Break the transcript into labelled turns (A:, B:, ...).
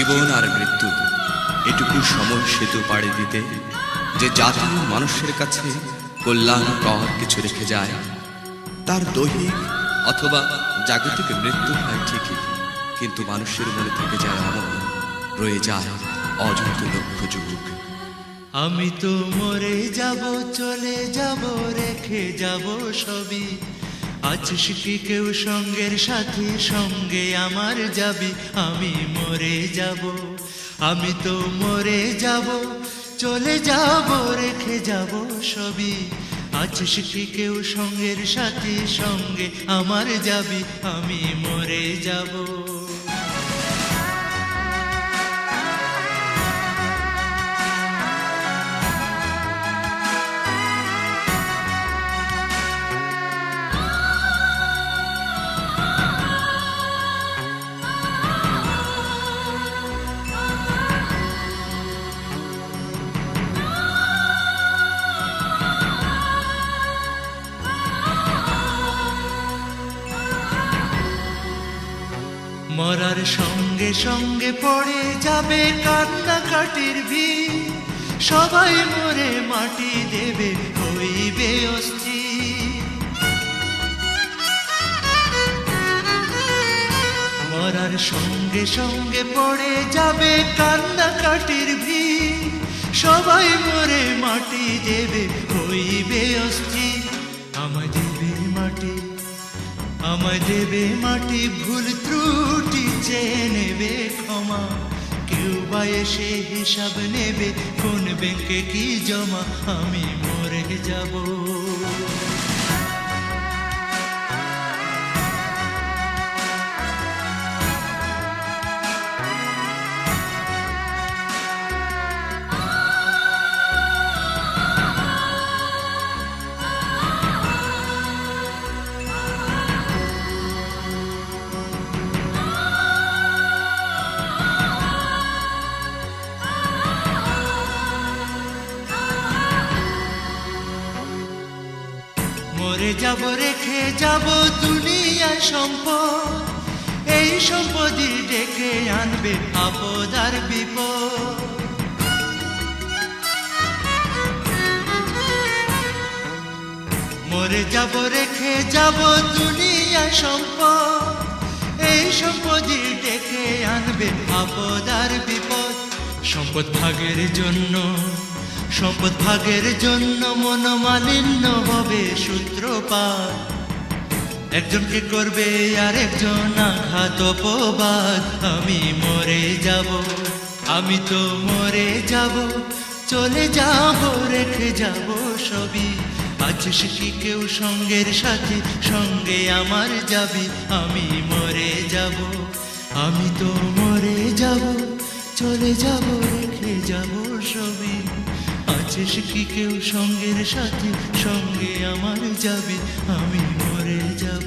A: জীবন আর মৃত্যু এটুকু সময় সেতু পাড়ি দিতে যে জাতি মানুষের কাছে কল্যাণকর কিছু রেখে যায়, তার দৈহিক অথবা জাগতিক মৃত্যু হয় ঠিকই, কিন্তু মানুষের মনে থেকে যায় অমর, রয়ে যায় অযুত লক্ষ যুগ।
B: আমি তো মরে যাব, চলে যাব, রেখে যাব সবই। আছিস কি কেউ সঙ্গের সাথে, সঙ্গে আমার যাবি? আমি মরে যাব, আমি তো মরে যাব, চলে যাব, রেখে যাব সবই। আছিস কি কেউ সঙ্গের সাথে, সঙ্গে আমার যাবি? আমি মরে যাব। মরার সঙ্গে সঙ্গে পড়ে যাবে কান্নাকাটির ভিড়, সবাই মরে মাটি দেবে, হইবে অস্থির। মরার সঙ্গে সঙ্গে পড়ে যাবে কান্নাকাটির ভিড়, সবাই মরে মাটি দেবে, হইবে অস্থির। আমায় দেবে মাটি, আমায় দেবে মাটি, ভুল ত্রুটি চেয়ে নেবে ক্ষমা। কেউ বা এসে হিসাব নেবে, কোন ব্যাংকে কি জমা। আমি মরে যাব, মরে যাব, রেখে যাব দুনিয়ার সম্পদ। এই সম্পদই ডেকে আনবে আপদ আর বিপদ। মরে যাব, রেখে যাব দুনিয়ার সম্পদ। এই সম্পদই ডেকে আনবে আপদ আর বিপদ। সম্পদ ভাগের জন্য, সম্পদ ভাগের জন্য মনোমালিন্য হবে সূত্রপাত। একজনকে করবে আর একজন আঘাত অপবাদ। আমি মরে যাব, আমি তো মরে যাব, চলে যাব, রেখে যাব সবই। আছিস কি কেউ সঙ্গের সাথে, সঙ্গে আমার যাবি? আমি মরে যাব, আমি তো মরে যাব, চলে যাব, রেখে যাব সবই। আছিস কি কেউ সঙ্গের সাথে, সঙ্গে আমার যাবে? আমি মরে যাব।